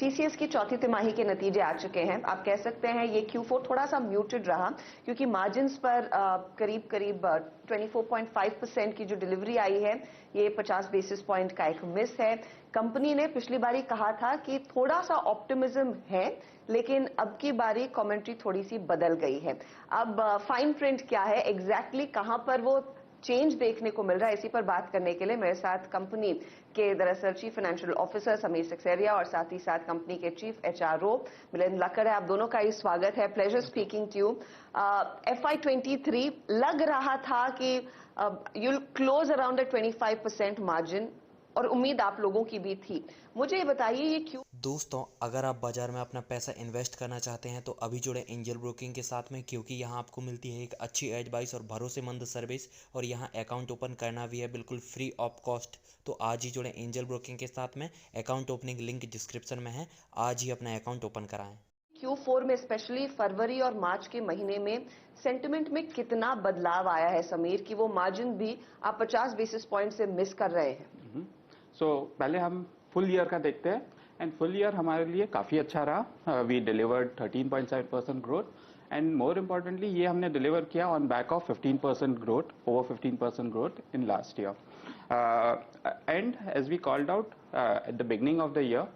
TCS की चौथी तिमाही के नतीजे आ चुके हैं। आप कह सकते हैं ये Q4 थोड़ा सा म्यूटेड रहा क्योंकि मार्जिन्स पर करीब करीब 24.5% की जो डिलीवरी आई है ये 50 बेसिस पॉइंट का एक मिस है। कंपनी ने पिछली बारी कहा था कि थोड़ा सा ऑप्टिमिज्म है, लेकिन अब की बारी कमेंट्री थोड़ी सी बदल गई है। अब फाइन प्रिंट क्या है, एग्जैक्टली कहां पर वो चेंज देखने को मिल रहा है, इसी पर बात करने के लिए मेरे साथ कंपनी के दरअसल chief financial officer Sameer Saksaria और साथ ही साथ कंपनी के चीफ एचआरओ मिलिंद लक्कड़ है। आप दोनों का ही स्वागत है। Pleasure speaking to you. FY23 लग रहा था कि you'll close around a 25% margin और उम्मीद आप लोगों की भी थी। मुझे ये बताइए ये क्यों? दोस्तों, अगर आप बाजार में अपना पैसा इन्वेस्ट करना चाहते हैं तो अभी जुड़े एंजल ब्रोकिंग के साथ में, क्योंकि यहाँ आपको मिलती है एक अच्छी एडवाइस और भरोसेमंद सर्विस और यहाँ अकाउंट ओपन करना भी है बिल्कुल फ्री ऑफ कॉस्ट। तो आज ही जुड़े एंजल ब्रोकिंग के साथ में। अकाउंट ओपनिंग लिंक डिस्क्रिप्शन में है। आज ही अपना अकाउंट ओपन कराएं। Q4 में स्पेशली फरवरी और मार्च के महीने में सेंटिमेंट में कितना बदलाव आया है समीर, कि वो मार्जिन भी आप 50 बेसिस पॉइंट से मिस कर रहे हैं? पहले हम फुल ईयर का देखते हैं एंड फुल ईयर हमारे लिए काफ़ी अच्छा रहा। We delivered 13.7% growth and more importantly ये हमने डिलीवर किया on back of 15% growth, over 15% growth in last year. And as we called out at the beginning of the year,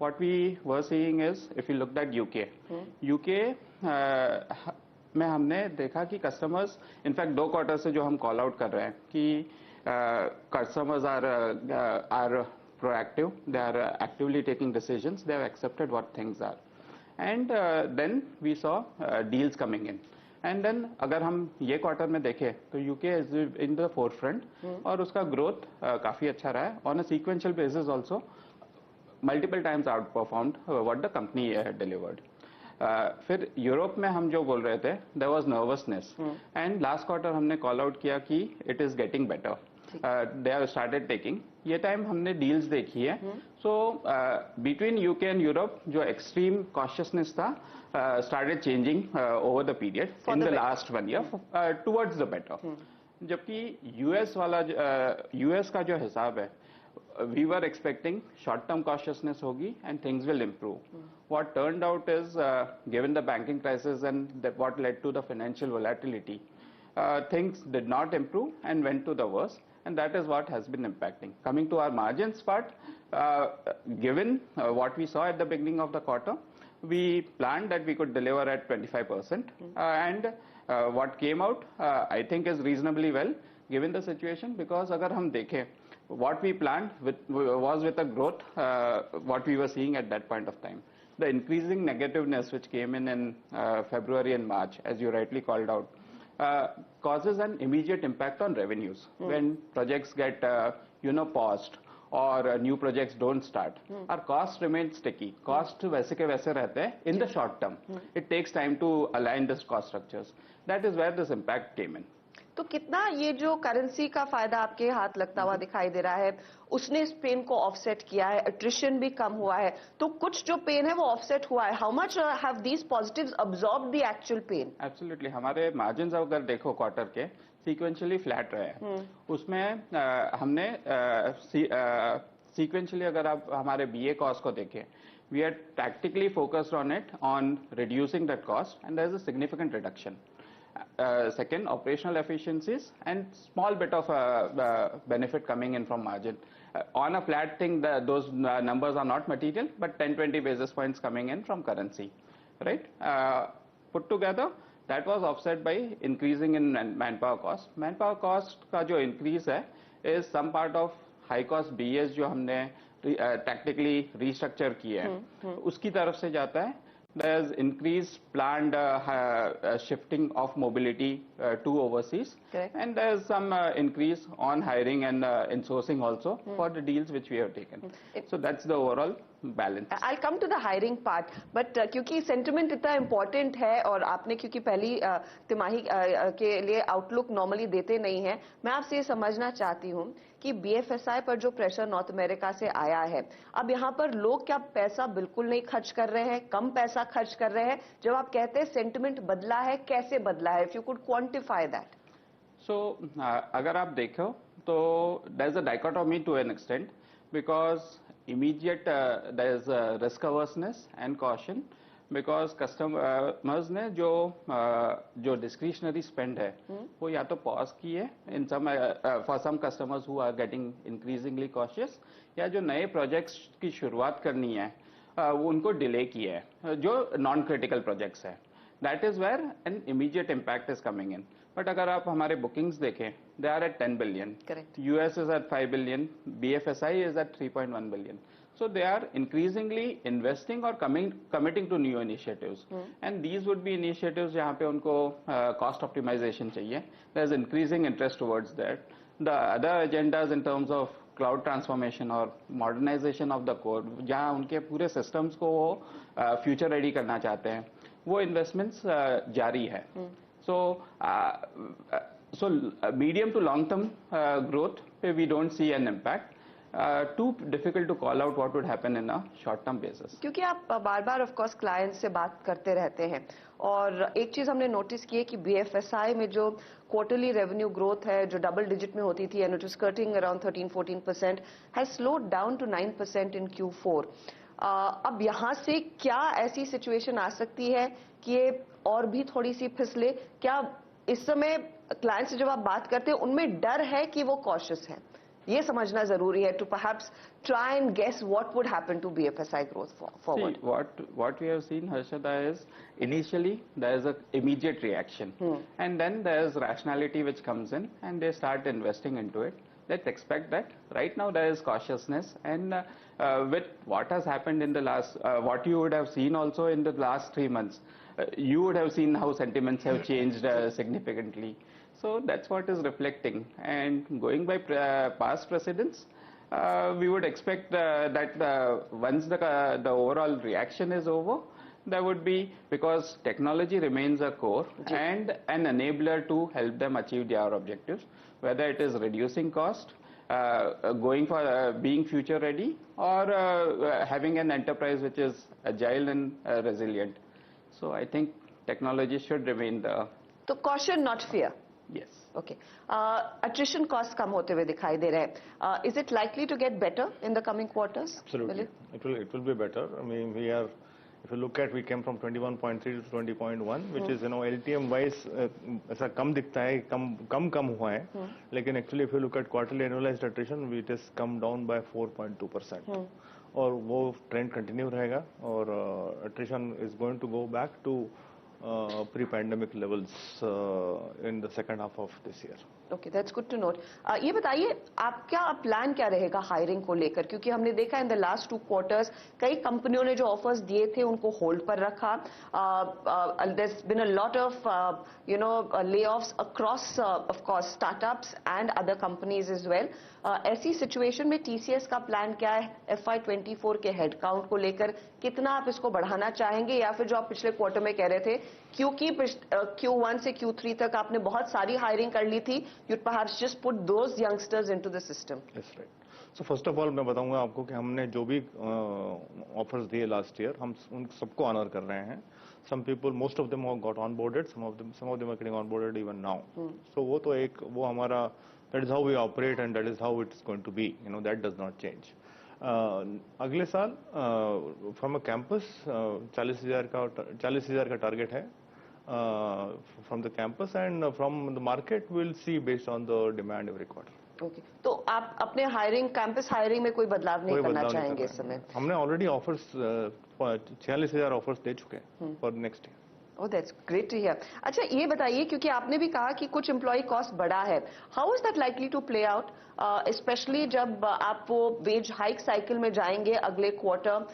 what we were seeing is, if you looked at UK में हमने देखा कि customers, in fact 2 quarter से जो हम call out कर रहे हैं कि customers are proactive, they are actively taking decisions, they have accepted what things are, and then we saw deals coming in. And then अगर हम ये क्वार्टर में देखें तो UK is in the forefront और उसका ग्रोथ काफ़ी अच्छा रहा है on a sequential basis also, multiple times outperformed what the company delivered. फिर यूरोप में हम जो बोल रहे थे there was nervousness and last quarter हमने कॉल आउट किया कि it is getting better, they have started taking. ये टाइम हमने डील्स देखी है। So between UK and Europe जो एक्सट्रीम कॉशियसनेस था started changing over the period in the last 1 year towards the better. जबकि US का जो हिसाब है, we were expecting short-term cautiousness होगी and things will improve. What turned out is, given the banking crisis and what led to the financial volatility, things did not improve and went to the worst, and that is what has been impacting. Coming to our margins part, given what we saw at the beginning of the quarter, we planned that we could deliver at 25%, and what came out, I think, is reasonably well given the situation, because agar hum dekhe, what we planned was with a growth, what we were seeing at that point of time. The increasing negativeness which came in February and March, as you rightly called out, causes an immediate impact on revenues. When projects get paused or new projects don't start, our costs remain sticky. Costs वैसे के वैसे रहते हैं in the short term. It takes time to align this cost structures. That is where this impact came in. तो कितना ये जो currency का फायदा आपके हाथ लगता हुआ दिखाई दे रहा है, उसने इस पेन को ऑफसेट किया है? अट्रिशन भी कम हुआ है, तो कुछ जो पेन है वो ऑफसेट हुआ है। How much have these positives absorb the actual pain? Absolutely, हमारे मार्जिन्स अगर देखो क्वार्टर के सीक्वेंशियली फ्लैट रहे हैं। उसमें हमने सीक्वेंशियली अगर आप हमारे बीए कॉस्ट को देखें, we are tactically focused on it, on reducing that cost, and there is a significant reduction. Second, operational efficiencies and small bit of benefit coming in from margin. On a flat thing, those numbers are not material, but 10-20 basis points coming in from currency, right? Put together, that was offset by increasing in manpower cost. Manpower cost का जो increase है is some part of high cost BS जो हमने tactically restructure किए हैं, उसकी तरफ से जाता है. There's increased planned shifting of mobility to overseas. Correct. And there's some increase on hiring and insourcing also for the deals which we have taken. So that's the overall balance. I'll come to the hiring part, but क्योंकि sentiment इतना important है और आपने क्योंकि पहली तिमाही के लिए आउटलुक नॉर्मली देते नहीं हैं, मैं आपसे ये समझना चाहती हूँ कि BFSI पर जो प्रेशर नॉर्थ अमेरिका से आया है, अब यहाँ पर लोग क्या पैसा बिल्कुल नहीं खर्च कर रहे हैं, कम पैसा खर्च कर रहे हैं? जब आप कहते हैं सेंटिमेंट बदला है, कैसे बदला है? If you could quantify that. So अगर आप देखो तो there is a dichotomy to an extent, because immediate there is risk averseness and caution because customers ने जो discretionary spend है वो या तो pause की है in some for some customers who are getting increasingly cautious या जो नए projects की शुरुआत करनी है वो उनको delay किया है जो non critical projects है. That is where an immediate impact is coming in. But अगर आप हमारे bookings देखें, they are at 10 billion. Correct. US is at 5 billion. BFSI is at 3.1 billion. So they are increasingly investing or committing to new initiatives. And these would be initiatives जहाँ पे उनको cost optimization चाहिए. There is increasing interest towards that. The other agendas in terms of cloud transformation or modernization of the core, जहाँ उनके पूरे systems को वो future ready करना चाहते हैं, वो investments जारी है. So medium to long term growth we don't see an impact. Too difficult to call out what would happen in a short term basis. क्योंकि आप बार-बार ऑफ कोर्स क्लाइंट से बात करते रहते हैं और एक चीज हमने नोटिस की है कि BFSI में जो क्वार्टरली रेवेन्यू ग्रोथ है जो डबल डिजिट में होती थी and it was skirting around 13-14% has slowed down to 9% in Q4. अब यहाँ से क्या ऐसी सिचुएशन आ सकती है कि ये और भी थोड़ी सी फिसले? क्या इस समय क्लाइंट से जब आप बात करते हैं उनमें डर है कि वो कॉशियस है? ये समझना जरूरी है to perhaps try and guess what would happen to BFSI growth forward. See, what we have seen, Harshada, is initially there is a immediate reaction, and then there is rationality which comes in, and they start investing into it. Let's expect that. Right now there is cautiousness, and with what has happened in the last, what you would have seen also in the last 3 months, you would have seen how sentiments have changed significantly. So that's what is reflecting, and going by past precedents, we would expect that once the overall reaction is over, there would be, because technology remains a core and an enabler to help them achieve their objectives, whether it is reducing cost, going for being future ready, or having an enterprise which is agile and resilient. So I think technology should remain the. तो caution, not fear. Yes. Okay. Attrition costs कम होते हुए दिखाई दे रहे हैं. Is it likely to get better in the coming quarters? Absolutely. It will be better. I mean, we are, if you look at, we came from 21.3 to 20.1, which is, LTM wise ऐसा कम दिखता है, कम हुआ है. लेकिन actually if you look at quarterly annualized attrition, it has come down by 4.2%. और वो trend continue रहेगा और attrition is going to go back to pre-pandemic levels in the second half of this year. Okay, that's good to note. ये बताइए आपका plan क्या रहेगा hiring को लेकर, क्योंकि हमने देखा इन द लास्ट 2 क्वार्टर्स कई कंपनियों ने जो ऑफर्स दिए थे उनको होल्ड पर रखा. There's been a lot of layoffs across of course startups and other companies as well. ऐसी सिचुएशन में TCS का प्लान क्या है FY24 के हेडकाउंट को लेकर? कितना आप इसको बढ़ाना चाहेंगे, या फिर जो आप पिछले क्वार्टर में कह रहे थे क्योंकि Q1 से Q3 तक आपने बहुत सारी हायरिंग कर ली थी, you'd perhaps just put those youngsters into the system? That's right. So first of all मैं बताऊंगा आपको कि हमने जो भी ऑफर्स दिए लास्ट ईयर हम उन सबको ऑनर कर रहे हैं. Some people, most of them have got onboarded, some of them are getting onboarded even now. So वो तो एक वो हमारा, that is how we operate and that is how it's going to be. That does not change. अगले साल from a campus 40,000 का target है from the campus, and from the market we'll see based on the demand every quarter. Okay. तो आप अपने hiring campus hiring में कोई बदलाव नहीं करना चाहेंगे इस समय? हमने ऑलरेडी ऑफर्स 46,000 ऑफर्स दे चुके हैं for next year. Oh, that's great to hear. अच्छा ये बताइए, क्योंकि आपने भी कहा कि कुछ एम्प्लॉय कॉस्ट बढ़ा है, how is that likely to play out, specially जब आप वो वेज हाइक साइकिल में जाएंगे अगले क्वार्टर?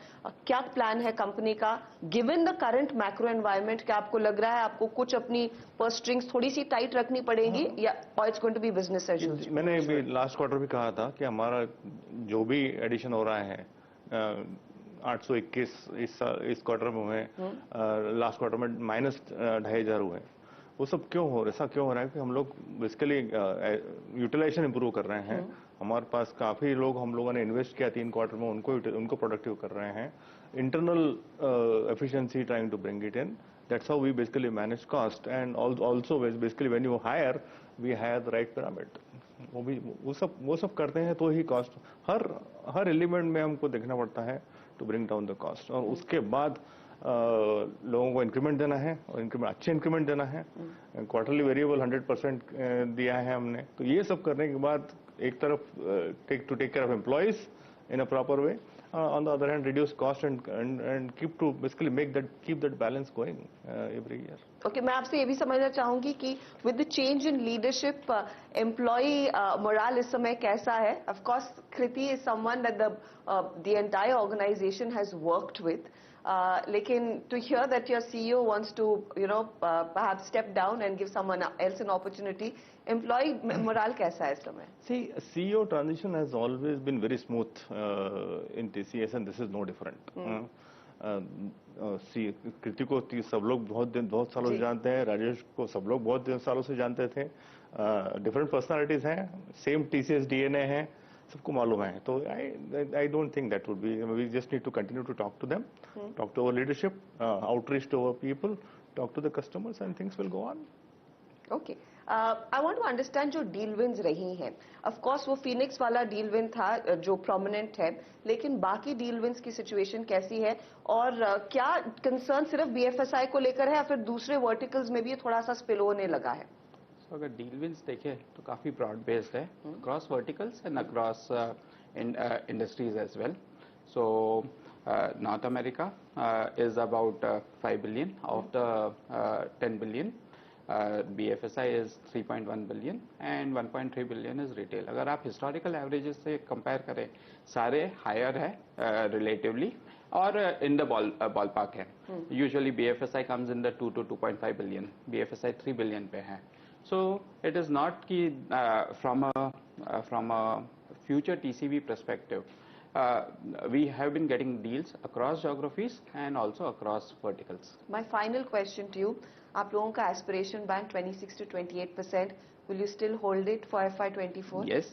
क्या प्लान है कंपनी का given the current macro environment? क्या आपको लग रहा है आपको कुछ अपनी पर्स स्ट्रिंग्स थोड़ी सी टाइट रखनी पड़ेगी, या it's going to be business as usual? मैंने भी लास्ट क्वार्टर भी कहा था कि हमारा जो भी एडिशन हो रहा है 821 इस क्वार्टर में हुए, लास्ट क्वार्टर में -2,500 हुए. वो सब क्यों हो रहा है कि हम लोग बेसिकली यूटिलाइजेशन इंप्रूव कर रहे हैं. हमारे पास काफी लोग हम लोगों ने इन्वेस्ट किया 3 क्वार्टर में, उनको प्रोडक्टिव कर रहे हैं. Internal efficiency trying to bring it in. That's how we basically manage cost, and also basically when you hire, we hire the right pyramid. वो सब करते हैं तो ही कॉस्ट हर एलिमेंट में हमको देखना पड़ता है to bring down the cost. और उसके बाद लोगों को इंक्रीमेंट देना है और अच्छे इंक्रीमेंट देना है। क्वार्टरली वेरिएबल 100% दिया है हमने। तो ये सब करने के बाद एक तरफ take care of employees in a proper way, on the other hand reduce cost and basically keep that balance going every year. Okay, मैं आपसे ये भी समझना चाहूंगी कि with the change in leadership, employee morale इस समय कैसा है? Of course, Kriti is someone that the entire organization has worked with. लेकिन to hear that your CEO wants to, perhaps step down and give someone else an opportunity, employee morale कैसा है इस समय? See, CEO transition has always been very smooth in TCS and this is no different. कृति को सब लोग बहुत सालों से जानते हैं, राजेश को सब लोग बहुत सालों से जानते थे। डिफरेंट पर्सनालिटीज हैं, सेम TCS DNA है, सबको मालूम है। तो I don't think that would be, we just need to continue to talk to them, talk to our leadership, outreach to our people, talk to the customers and things will go on. Okay. I want to understand जो deal wins रही हैं, of course वो Phoenix वाला deal win था जो prominent है, लेकिन बाकी डील विन्स की सिचुएशन कैसी है और क्या कंसर्न सिर्फ BFSI को लेकर है या फिर दूसरे वर्टिकल्स में भी ये थोड़ा सा स्पिल होने लगा है? तो अगर डील विन्स देखें तो काफ़ी ब्रॉड बेस्ड है, across verticals and across industries as well. So North America is about 5 billion of the 10 billion, BFSI is 3.1 billion and 1.3 billion is retail. अगर आप historical averages से compare करें, सारे higher है relatively और in the ballpark है। Usually BFSI comes in the 2 to 2.5 billion, BFSI 3 billion पे है। So it is not कि from a future TCV perspective, we have been getting deals across geographies and also across verticals. My final question to you, आप लोगों का aspiration band 26 to 28%, will you still hold it for FY24? Yes,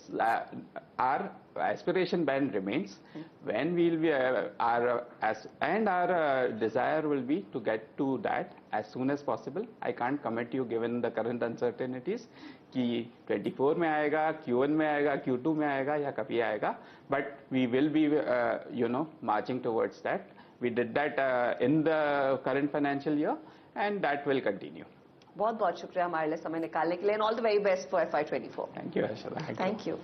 our aspiration band remains. When we'll be our desire will be to get to that as soon as possible. I can't commit you given the current uncertainties कि 24 में आएगा, Q1 में आएगा, Q2 में आएगा या कभी आएगा, but we will be marching towards that. We did that in the current financial year and that will continue. बहुत बहुत शुक्रिया हमारे लिए समय निकालने के लिए and all the very best for FY24. Thank you, Harshada. Thank you.